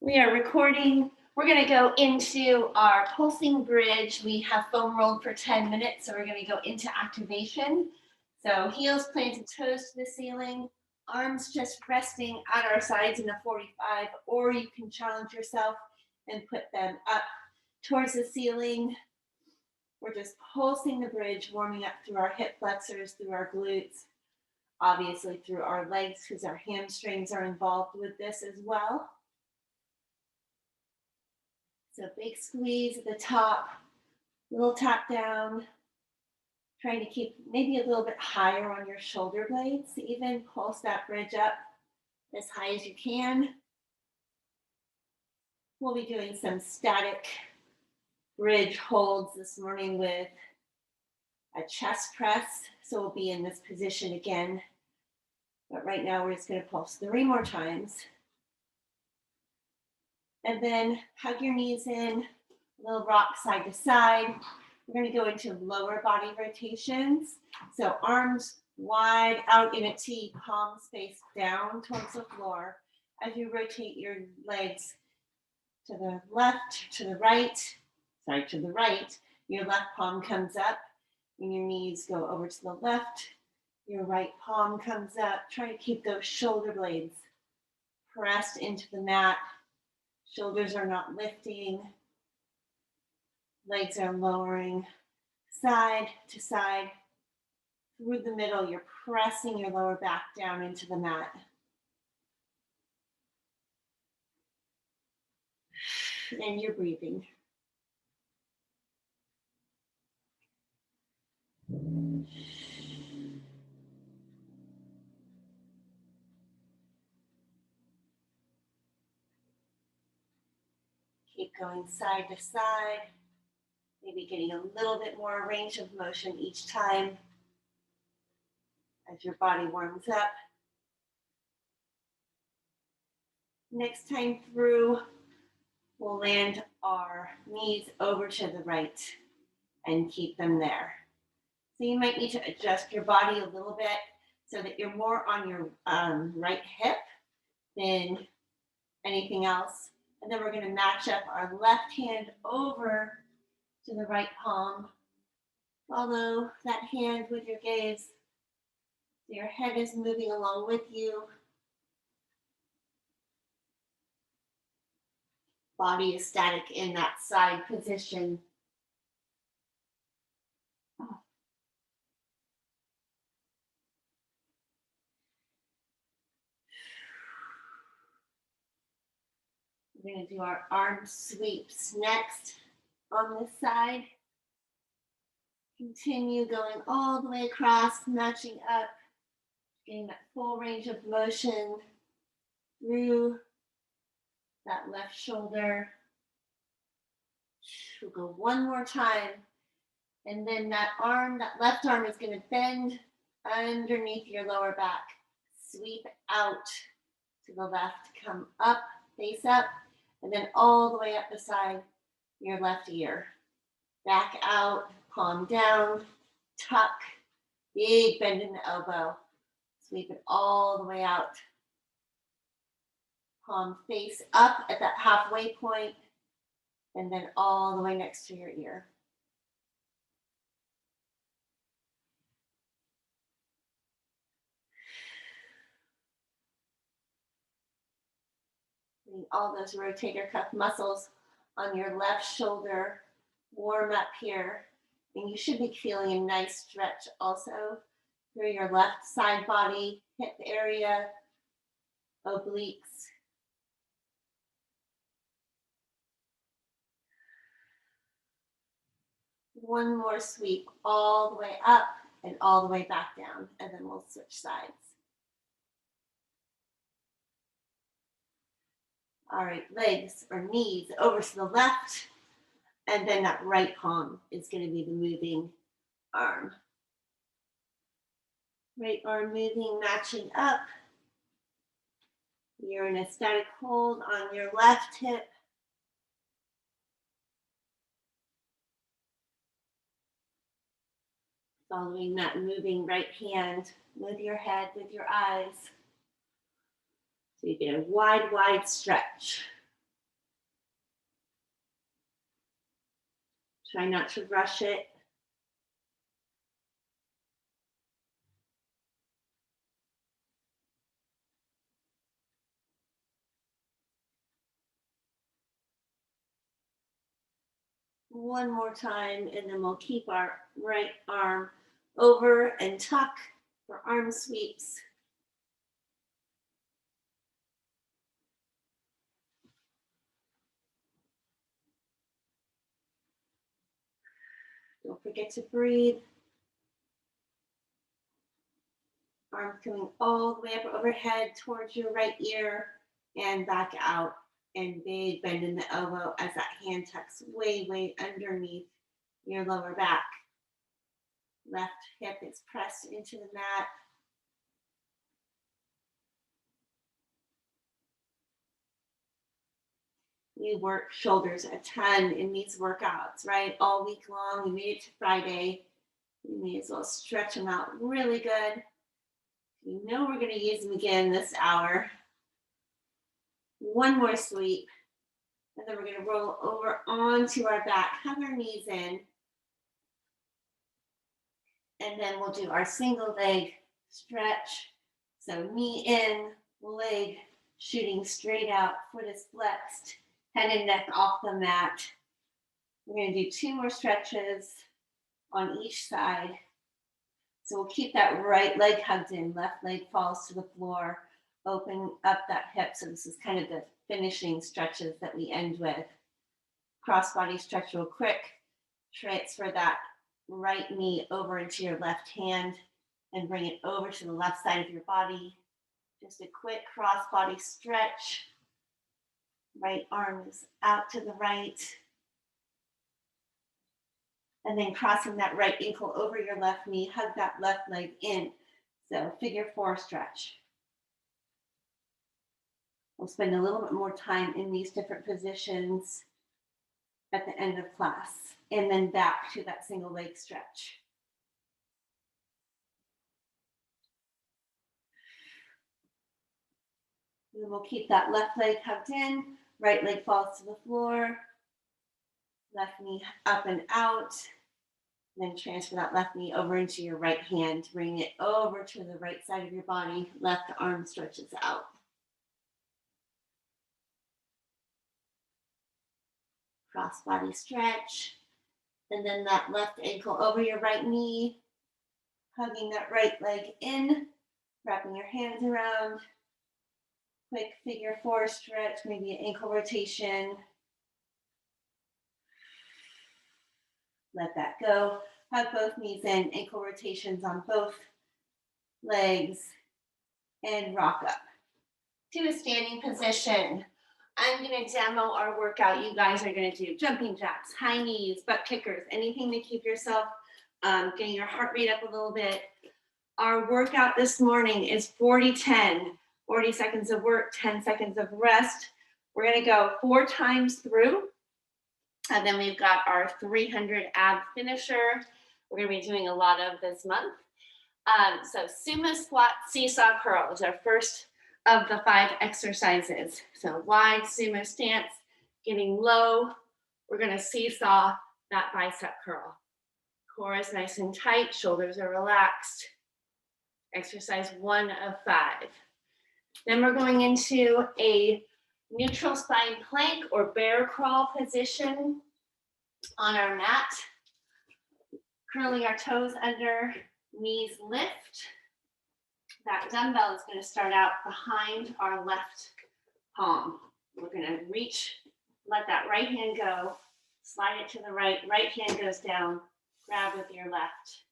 We are recording. We're going to go into our pulsing bridge. We have foam rolled for 10 minutes, so we're going to go into activation. So heels planted, toes to the ceiling, arms just resting at our sides in a 45, or you can challenge yourself and put them up towards the ceiling. We're just pulsing the bridge, warming up through our hip flexors, through our glutes, obviously through our legs because our hamstrings are involved with this as well. So big squeeze at the top, little tap down, trying to keep maybe a little bit higher on your shoulder blades, even pulse that bridge up as high as you can. We'll be doing some static bridge holds this morning with a chest press. So we'll be in this position again. But right now we're just going to pulse 3 more times. And then hug your knees in, a little rock side to side. We're going to go into lower body rotations. So arms wide out in a T, palms face down towards the floor. As you rotate your legs to the left, to the right, your left palm comes up and your knees go over to the left. Your right palm comes up. Try to keep those shoulder blades pressed into the mat. Shoulders are not lifting. Legs are lowering side to side. Through the middle, you're pressing your lower back down into the mat. And you're breathing. Keep going side to side, maybe getting a little bit more range of motion each time as your body warms up. Next time through, we'll land our knees over to the right and keep them there. So you might need to adjust your body a little bit so that you're more on your right hip than anything else. And then we're going to match up our left hand over to the right palm. Follow that hand with your gaze. So your head is moving along with you. Body is static in that side position. We're going to do our arm sweeps next on this side. Continue going all the way across, matching up, getting that full range of motion through that left shoulder. We'll go one more time. And then that left arm is going to bend underneath your lower back. Sweep out to the left, come up, face up, and then all the way up beside your left ear. Back out, palm down, tuck, big bend in the elbow. Sweep it all the way out. Palm face up at that halfway point, and then all the way next to your ear. All those rotator cuff muscles on your left shoulder warm up here. And you should be feeling a nice stretch also through your left side body, hip area, obliques. One more sweep all the way up and all the way back down, and then we'll switch sides. All right, legs or knees over to the left, and then that right palm is going to be the moving arm. Right arm moving, matching up. You're in a static hold on your left hip. Following that moving right hand with your head, with your eyes. So you get a wide, wide stretch. Try not to rush it. One more time, and then we'll keep our right arm over and tuck for arm sweeps. Don't forget to breathe. Arms coming all the way up overhead towards your right ear and back out. And big bend in the elbow as that hand tucks way, way underneath your lower back. Left hip is pressed into the mat. We work shoulders a ton in these workouts, right? All week long. We made it to Friday. We may as well stretch them out really good. You know we're going to use them again this hour. One more sweep. And then we're going to roll over onto our back, hug our knees in. And then we'll do our single leg stretch. So knee in, leg shooting straight out, foot is flexed, head and neck off the mat. We're going to do 2 more stretches on each side. So we'll keep that right leg hugged in, left leg falls to the floor, open up that hip. So this is kind of the finishing stretches that we end with. Cross body stretch real quick. Transfer that right knee over into your left hand and bring it over to the left side of your body. Just a quick cross body stretch. Right arm is out to the right. And then crossing that right ankle over your left knee, hug that left leg in. So figure 4 stretch. We'll spend a little bit more time in these different positions at the end of class, and then back to that single leg stretch. And we'll keep that left leg hugged in, right leg falls to the floor, left knee up and out, then transfer that left knee over into your right hand, bring it over to the right side of your body, left arm stretches out. Cross body stretch, and then that left ankle over your right knee, hugging that right leg in, wrapping your hands around. Quick figure 4 stretch, maybe an ankle rotation. Let that go. Hug both knees in, ankle rotations on both legs, and rock up to a standing position. I'm going to demo our workout. You guys are going to do jumping jacks, high knees, butt kickers, anything to keep yourself getting your heart rate up a little bit. Our workout this morning is 40-10, 40 seconds of work, 10 seconds of rest. We're going to go 4 times through. And then we've got our 300 ab finisher. We're going to be doing a lot of this month. So sumo squat, seesaw curl is our first of the 5 exercises. So wide sumo stance, getting low. We're going to seesaw that bicep curl. Core is nice and tight, shoulders are relaxed. Exercise 1 of 5. Then we're going into a neutral spine plank or bear crawl position on our mat. Curling our toes under, knees lift. That dumbbell is going to start out behind our left palm. We're going to reach, let that right hand go, slide it to the right, right hand goes down, grab with your left.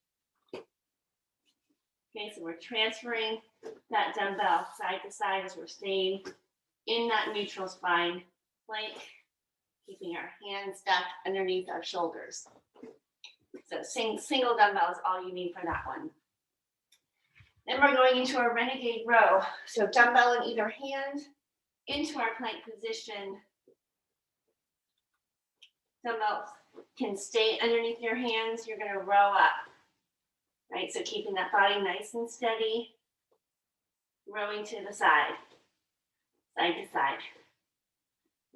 Okay, so we're transferring that dumbbell side to side as we're staying in that neutral spine plank, keeping our hands stuck underneath our shoulders. So single dumbbell is all you need for that one. Then we're going into a renegade row. So dumbbell in either hand, into our plank position. Dumbbells can stay underneath your hands. You're going to row up, right? So keeping that body nice and steady, rowing to the side, side to side.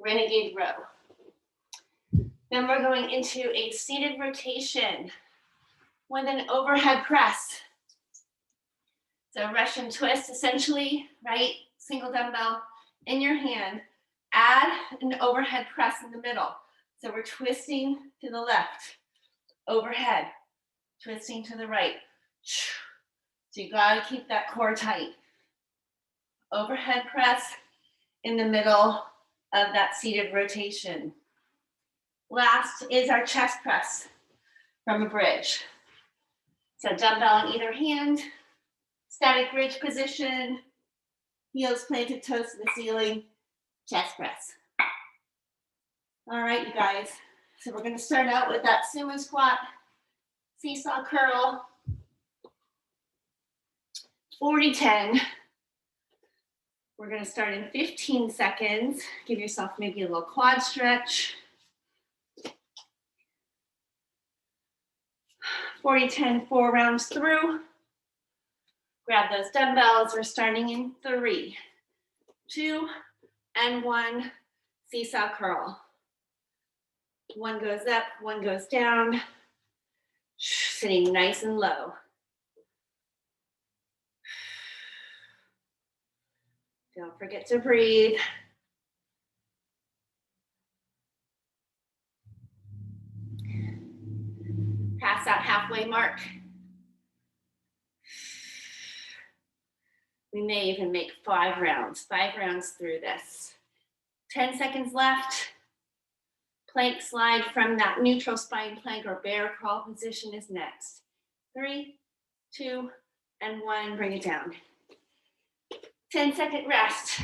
Renegade row. Then we're going into a seated rotation with an overhead press. So Russian twist, essentially, right? Single dumbbell in your hand. Add an overhead press in the middle. So we're twisting to the left, overhead, twisting to the right. So you gotta keep that core tight. Overhead press in the middle of that seated rotation. Last is our chest press from a bridge. So dumbbell in either hand, static bridge position, heels planted, toes to the ceiling, chest press. All right, you guys. So we're gonna start out with that sumo squat, seesaw curl, 40-10. We're gonna start in 15 seconds. Give yourself maybe a little quad stretch. 40-10, 4 rounds through. Grab those dumbbells. We're starting in 3, 2, and 1. Seesaw curl. One goes up, one goes down. Sitting nice and low. Don't forget to breathe. Pass that halfway mark. We may even make 5 rounds through this. 10 seconds left. Plank slide from that neutral spine plank or bear crawl position is next. 3, 2, and 1, bring it down. 10-second rest.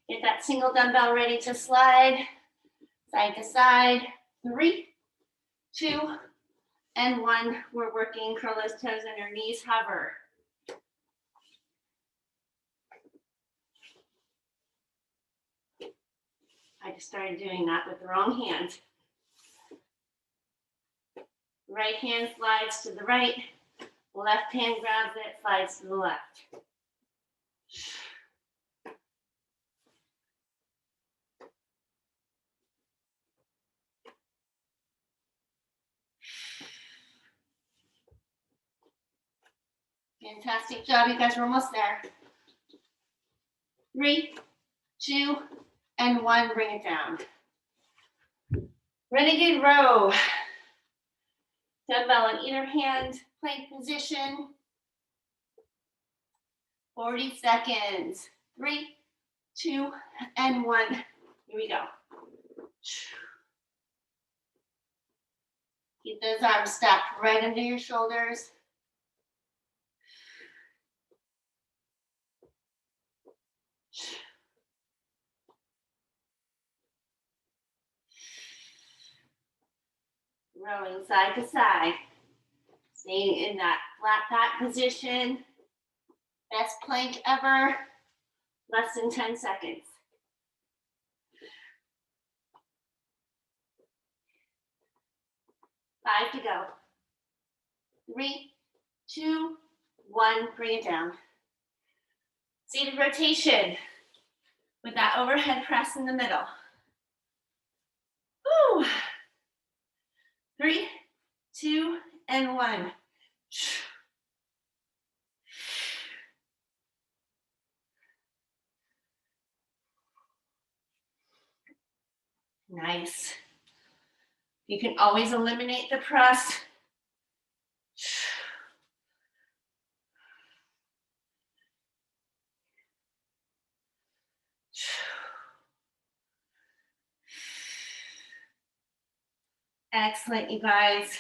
Get that single dumbbell ready to slide, side to side. 3, 2, and 1. We're working curl those toes and your knees hover. I just started doing that with the wrong hand. Right hand slides to the right, left hand grabs it, slides to the left. Fantastic job, you guys are almost there. 3, 2, and 1, bring it down. Renegade row. Dumbbell in either hand, plank position. 40 seconds. 3, 2, and 1. Here we go. Keep those arms stacked right under your shoulders. Rowing side to side. Staying in that flat back position. Best plank ever. Less than 10 seconds. 5 to go. 3, 2, 1, bring it down. Seated rotation with that overhead press in the middle. Woo. 3, 2, and 1. Nice. You can always eliminate the press. Excellent, you guys.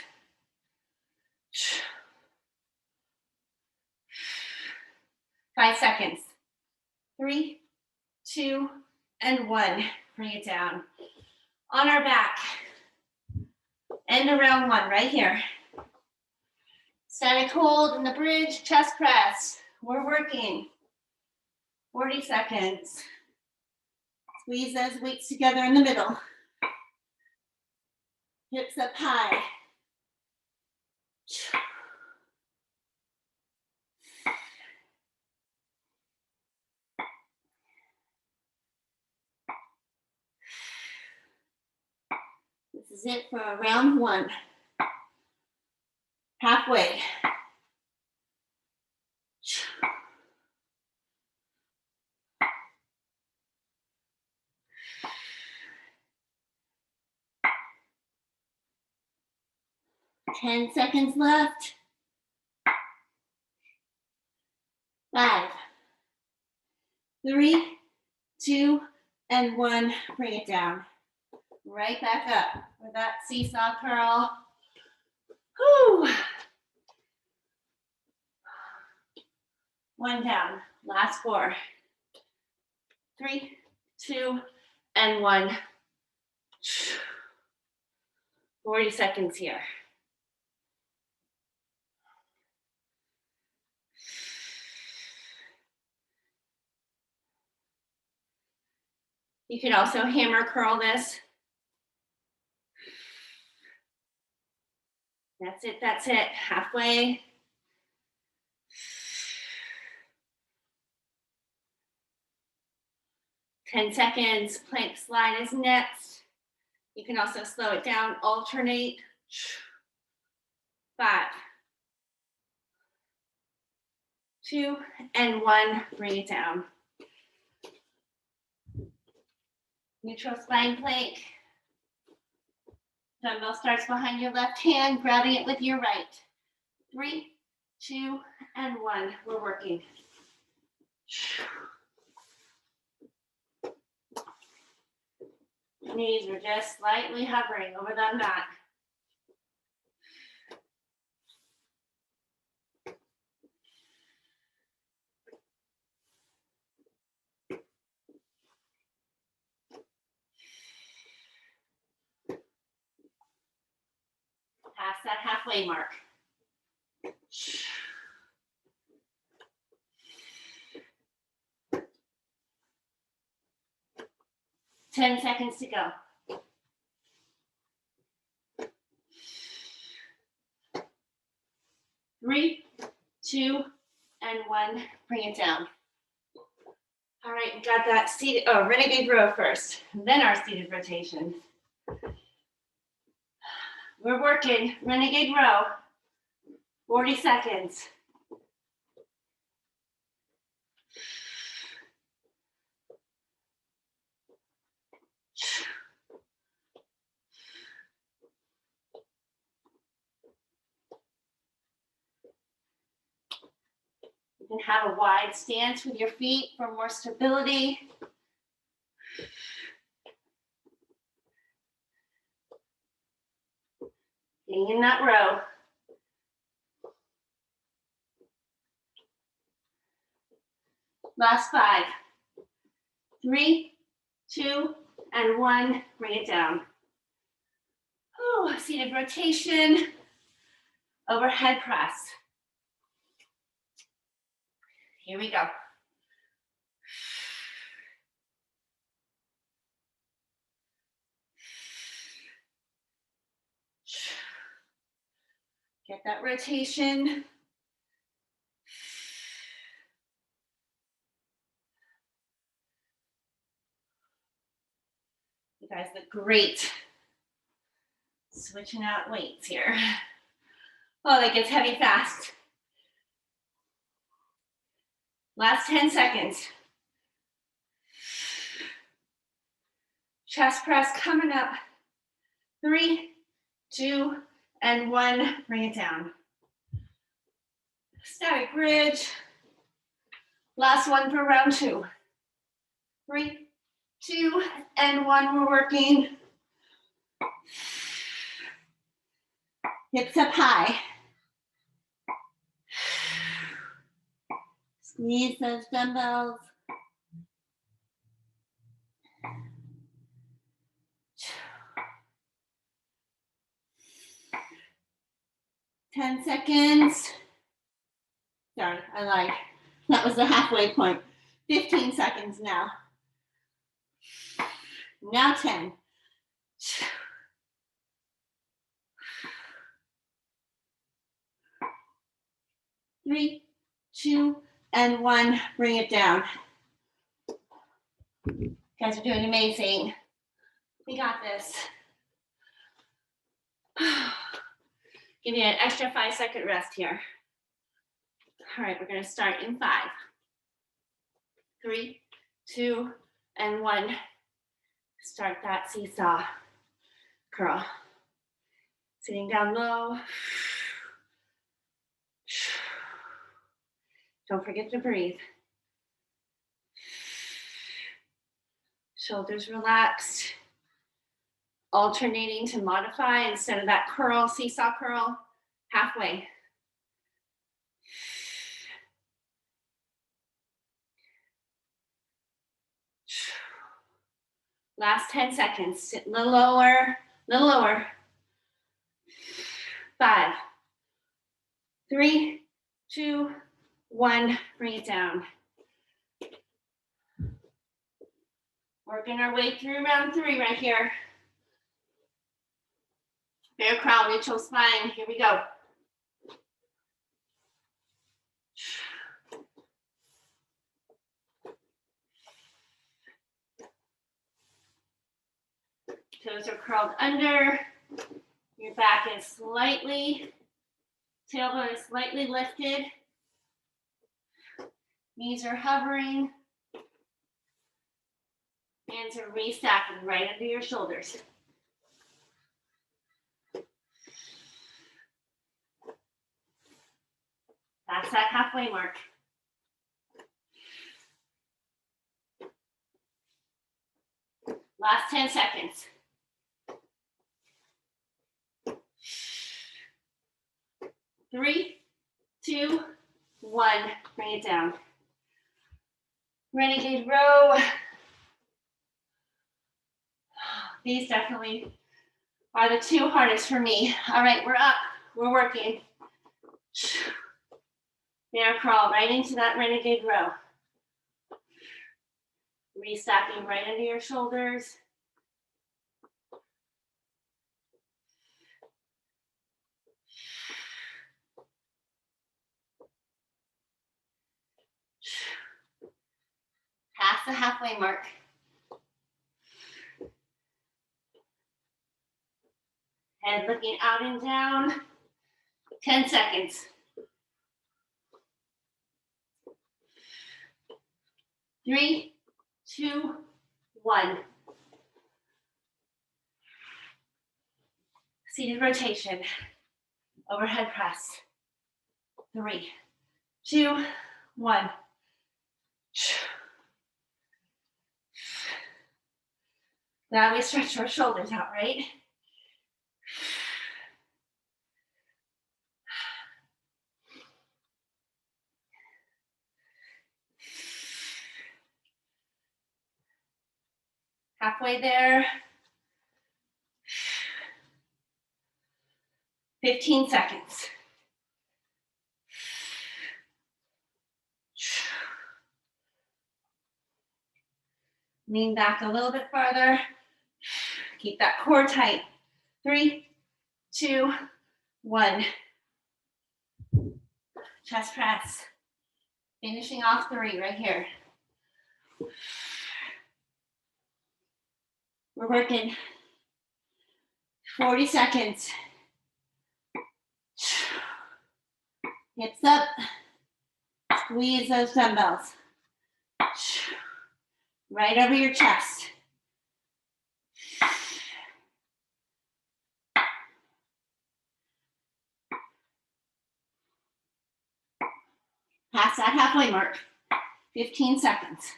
5 seconds. 3, 2, and 1. Bring it down. On our back. End of round 1 right here. Static hold in the bridge, chest press. We're working. 40 seconds. Squeeze those weights together in the middle. Hips up high. This This is it for round one. Halfway. Ten seconds left. 5, 3, 2, and 1. Bring it down. Right back up with that seesaw curl. Whew. 1 down. Last 4. 3, 2, and 1. 40 seconds here. You can also hammer curl this. That's it, that's it. Halfway. Ten seconds. Plank slide is next. You can also slow it down, alternate. 5, 2, and 1. Bring it down. Neutral spine plank. Dumbbell starts behind your left hand, grabbing it with your right. 3, 2, and 1. We're working. Knees are just slightly hovering over the mat. Past that halfway mark. 10 seconds to go. 3, 2, and 1. Bring it down. All right, got that seated, renegade row first, then our seated rotation. We're working renegade row, 40 seconds. You can have a wide stance with your feet for more stability. Getting in that row. Last 5, 3, 2, and 1. Bring it down. Ooh, seated rotation. Overhead press. Here we go. Get that rotation. You guys look great. Switching out weights here. Oh, that gets heavy fast. Last 10 seconds. Chest press coming up. 3, 2, and 1. Bring it down. Static bridge. Last one for round 2. 3, 2, and 1. We're working. Hips up high. Squeeze those dumbbells. Ten seconds. Sorry, I lied. That was the halfway point. 15 seconds now. Now 10. 3, 2, and 1. Bring it down. You guys are doing amazing. We got this. Give you an extra 5-second rest here. All right, we're gonna start in 5, 3, 2, and 1. Start that seesaw curl. Sitting down low. Don't forget to breathe. Shoulders relaxed. Alternating to modify instead of that curl, seesaw curl, halfway. Last 10 seconds. Sit a little lower, little lower. 5, 3, 2, 1. Bring it down. Working our way through round 3 right here. Bear crawl, neutral spine. Here we go. Toes are curled under. Your back is slightly, tailbone is slightly lifted. Knees are hovering. Hands are restacking right under your shoulders. That's that halfway mark. Last 10 seconds. 3, 2, 1. Bring it down. Renegade row. These definitely are the 2 hardest for me. All right, we're up. We're working. Bear crawl right into that renegade row. Restacking right under your shoulders. Past the halfway mark. Head looking out and down. 10 seconds. 3, 2, 1. Seated rotation. Overhead press. 3, 2, 1. Now we stretch our shoulders out, right? Halfway there. 15 seconds. Lean back a little bit farther. Keep that core tight. 3, 2, 1. Chest press. Finishing off 3 right here. We're working 40 seconds. Hips up. Squeeze those dumbbells. Right over your chest. Past that halfway mark. 15 seconds.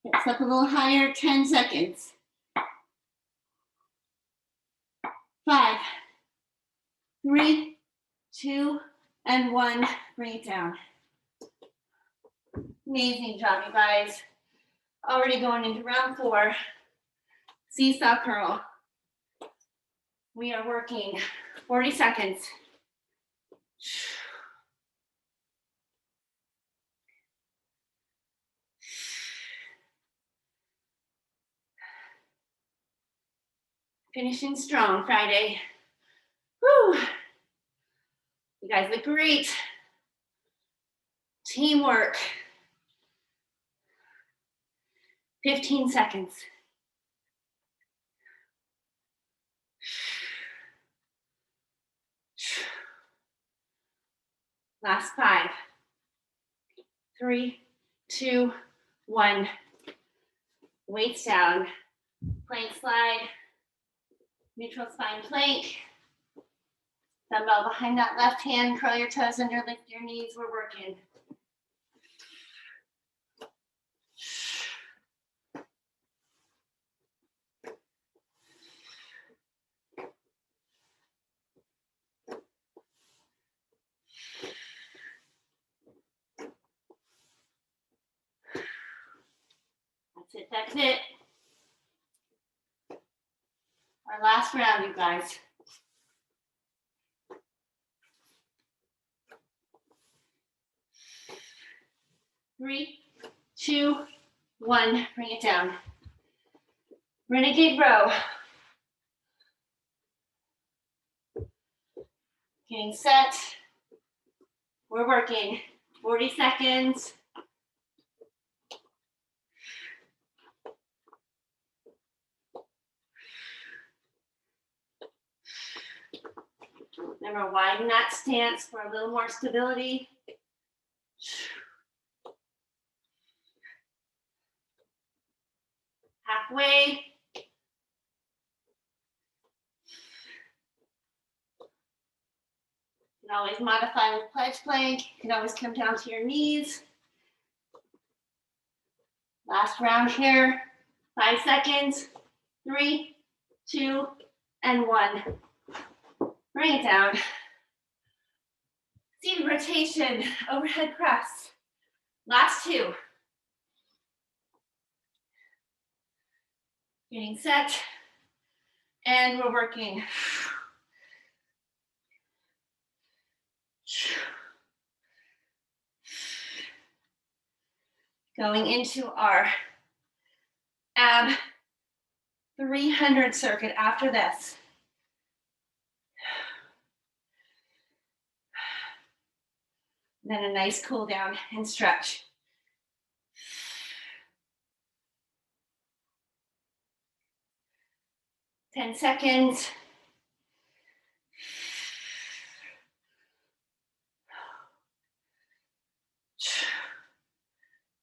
Hips up a little higher, 10 seconds. 5, 3, 2, and 1. Bring it down. Amazing job, you guys. Already going into round 4. Seesaw curl. We are working 40 seconds. Finishing strong Friday. Woo! You guys look great. Teamwork. 15 seconds. Last 5, 3, 2, 1. Weights down. Plank slide. Neutral spine plank. Dumbbell behind that left hand. Curl your toes under, lift your knees. We're working. That's it, that's it. Our last round, you guys. Three, 2, 1, bring it down. Renegade row. Getting set. We're working. 40 seconds. Remember, widen that stance for a little more stability. Halfway. You can always modify with pledge plank. You can always come down to your knees. Last round here. 5 seconds. 3, 2, and 1. Bring it down. Seated rotation, overhead press. Last 2. Getting set. And we're working. Going into our ab 300 circuit after this. Then a nice cool down and stretch. Ten seconds.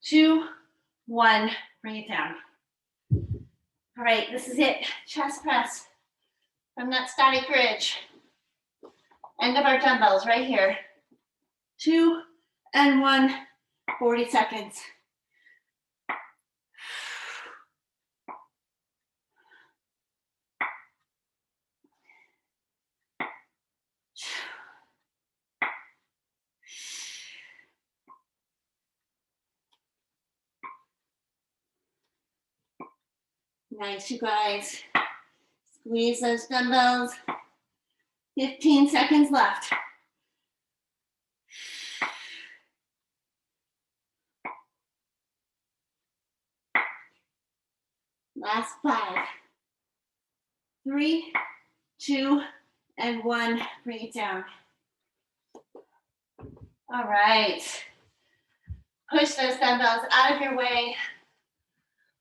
2, 1, bring it down. All right, this is it. Chest press from that static bridge. End of our dumbbells right here. 2 and 1, 40 seconds. Nice, you guys. Squeeze those dumbbells. 15 seconds left. Last 5, 3, 2, and 1. Bring it down. All right. Push those dumbbells out of your way.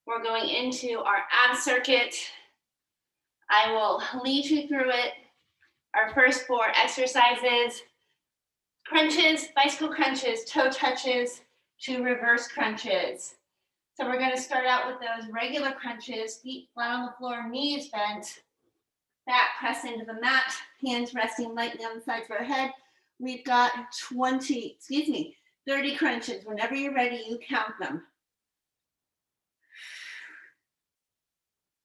We're going into our ab circuit. I will lead you through it. Our first 4 exercises: crunches, bicycle crunches, toe touches, to reverse crunches. So we're going to start out with those regular crunches, feet flat on the floor, knees bent, back press into the mat, hands resting lightly on the sides of our head. We've got 30 crunches. Whenever you're ready, you count them.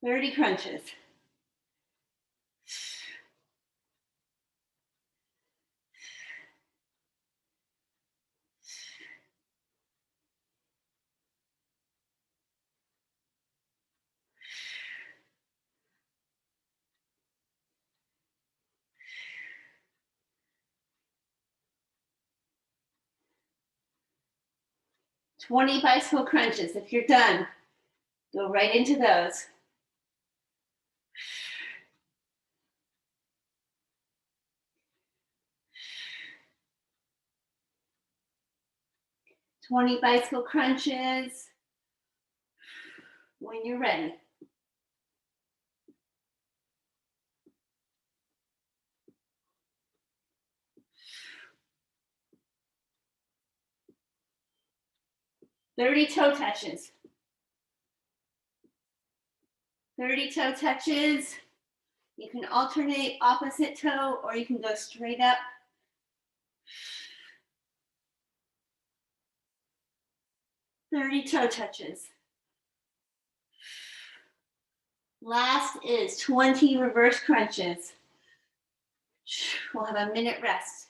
30 crunches. Twenty bicycle crunches. If you're done, go right into those. 20 bicycle crunches when you're ready. 30 toe touches. 30 toe touches. You can alternate opposite toe or you can go straight up. Thirty toe touches. Last is 20 reverse crunches. We'll have a minute rest.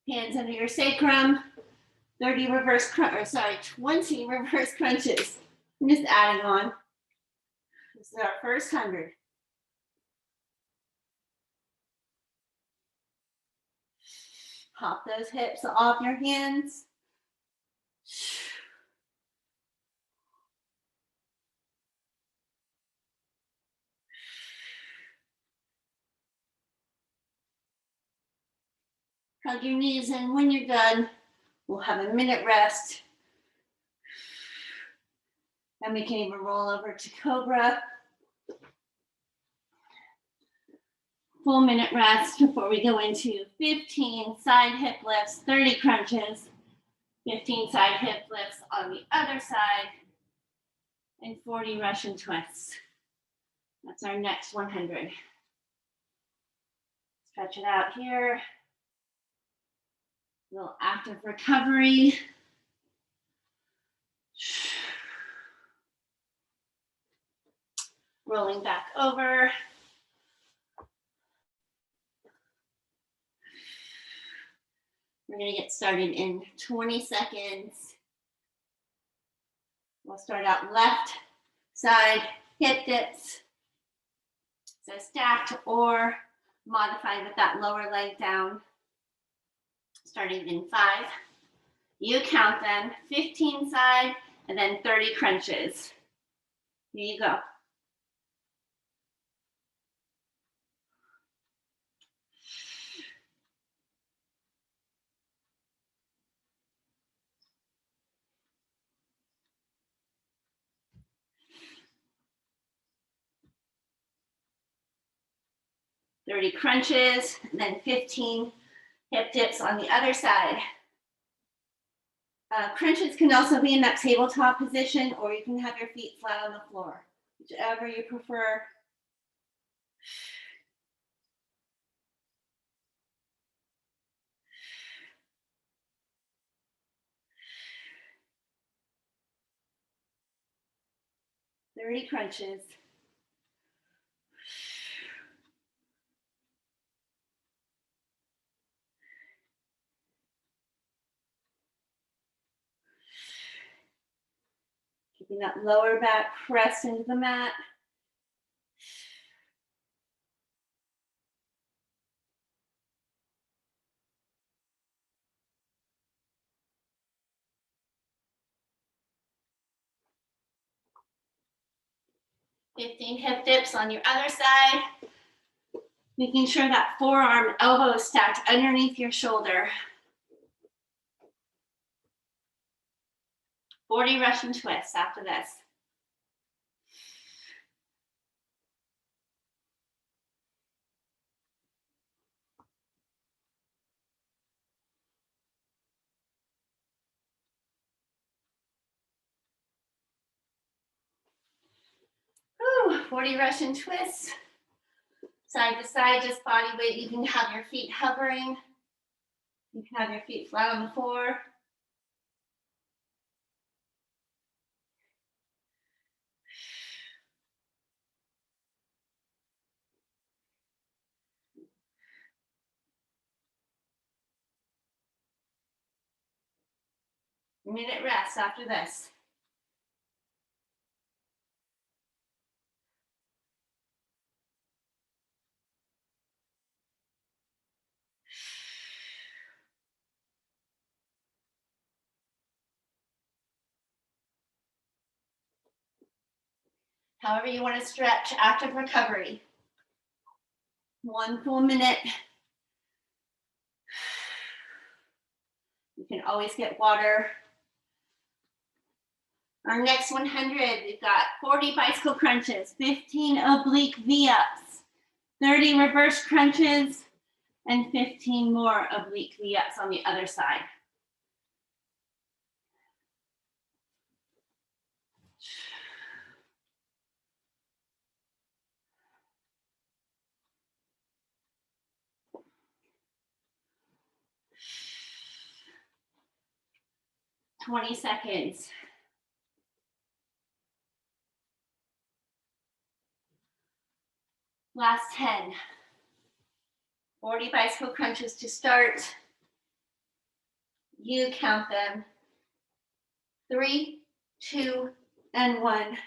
Hands under your sacrum. 20 reverse crunches. I'm just adding on. This is our first 100. Pop those hips off your hands. Hug your knees in. When you're done, we'll have a minute rest. And we can even roll over to Cobra. Full minute rest before we go into 15 side hip lifts, 30 crunches, 15 side hip lifts on the other side, and 40 Russian twists. That's our next 100. Stretch it out here. A little active recovery. Rolling back over. We're going to get started in 20 seconds. We'll start out left side hip dips. So stacked or modified with that lower leg down. Starting in 5. You count them, 15 side and then 30 crunches. Here you go. Thirty crunches, and then 15 hip dips on the other side. Crunches can also be in that tabletop position, or you can have your feet flat on the floor, whichever you prefer. Thirty crunches. Keeping that lower back pressed into the mat. Fifteen hip dips on your other side. Making sure that forearm elbow is stacked underneath your shoulder. 40 Russian twists after this. Ooh, 40 Russian twists. Side to side, just body weight. You can have your feet hovering. You can have your feet flat on the floor. Minute rest after this. However you want to stretch, active recovery. 1 full minute. You can always get water. Our next 100, we've got 40 bicycle crunches, 15 oblique V-ups, 30 reverse crunches, and 15 more oblique V-ups on the other side. "20 seconds. Last 10. 40 bicycle crunches to start. You count them. 3, 2, and 1.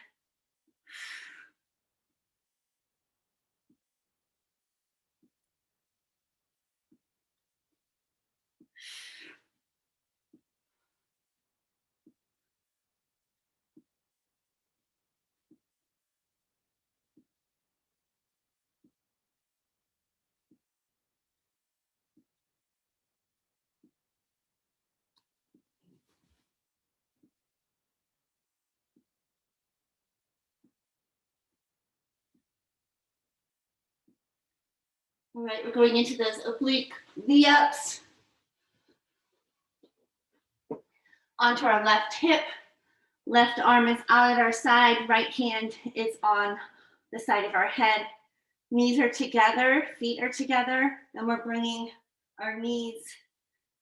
All right, we're going into those oblique V-ups. Onto our left hip. Left arm is out at our side. Right hand is on the side of our head. Knees are together, feet are together, and we're bringing our knees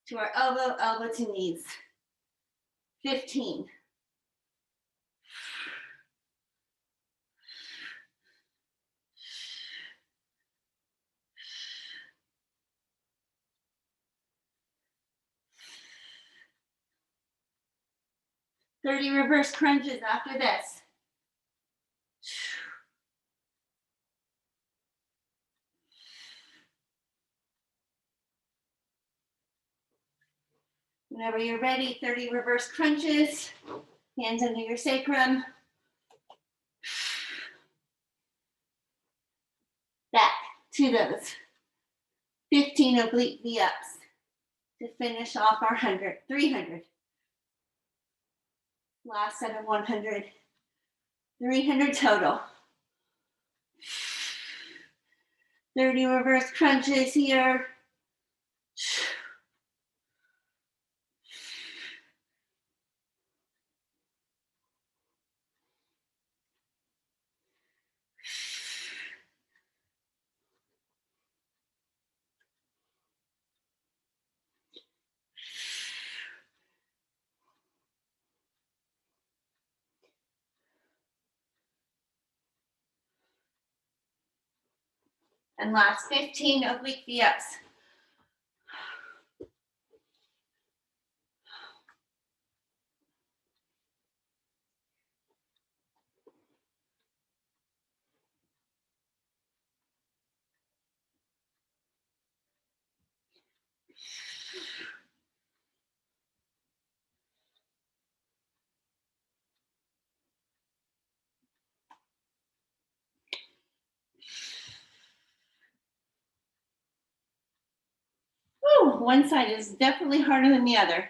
to our elbow, elbow to knees. 15. 30 reverse crunches after this. Whenever you're ready, 30 reverse crunches, hands under your sacrum. Back to those 15 oblique V-ups to finish off our 300. Last set of 100. 300 total. 30 reverse crunches here. And last 15 oblique V-ups. Whew, one side is definitely harder than the other.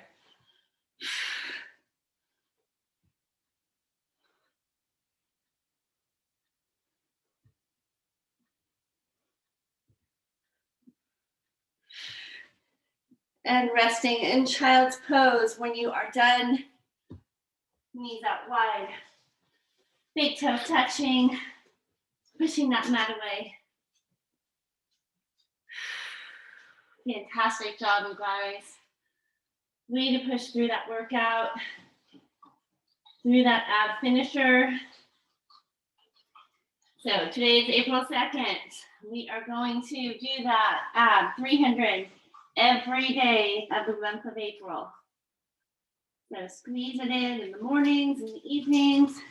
And resting in child's pose. When you are done, knees out wide, big toe touching, pushing that mat away. Fantastic job, you guys. Way to push through that workout, through that ab finisher. So today is April 2nd. We are going to do that ab 300 every day of the month of April. So squeeze it in the mornings and the evenings.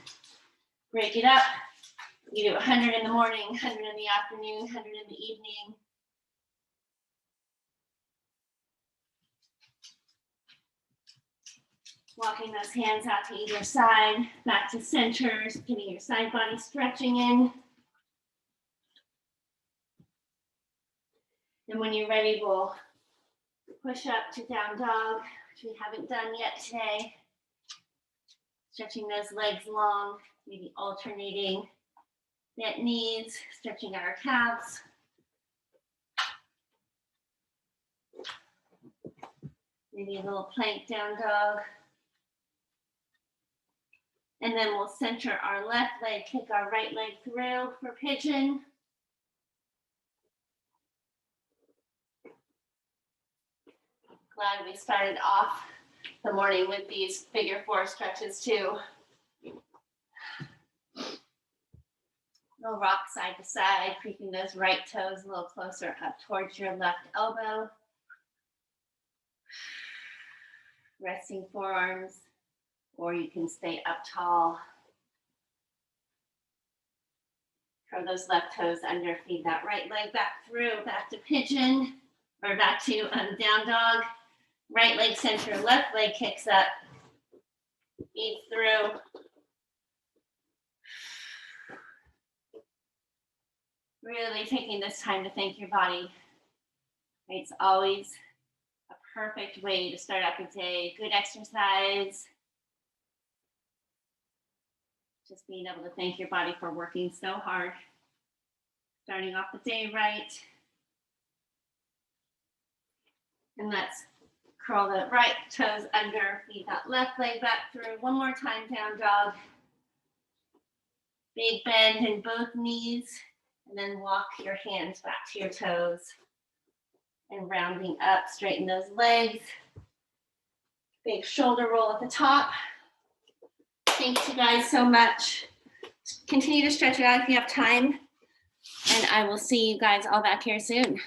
Break it up. You do 100 in the morning, 100 in the afternoon, 100 in the evening. Walking those hands out to either side, back to center, getting your side body stretching in. And when you're ready, we'll push up to down dog, which we haven't done yet today. Stretching those legs long, maybe alternating bent knees, stretching our calves. Maybe a little plank down dog. And then we'll center our left leg, kick our right leg through for pigeon. Glad we started off the morning with these figure 4 stretches too. Little rock side to side, creeping those right toes a little closer up towards your left elbow. Resting forearms, or you can stay up tall. Curl those left toes under, feed that right leg back through, back to pigeon, or back to down dog. Right leg center, left leg kicks up, feed through. Really taking this time to thank your body. It's always a perfect way to start out the day. Good exercise. Just being able to thank your body for working so hard. Starting off the day right. And let's curl the right toes under, feed that left leg back through. One more time, down dog. Big bend in both knees. And then walk your hands back to your toes. And rounding up, straighten those legs. Big shoulder roll at the top. Thanks you guys so much. Continue to stretch it out if you have time. And I will see you guys all back here soon.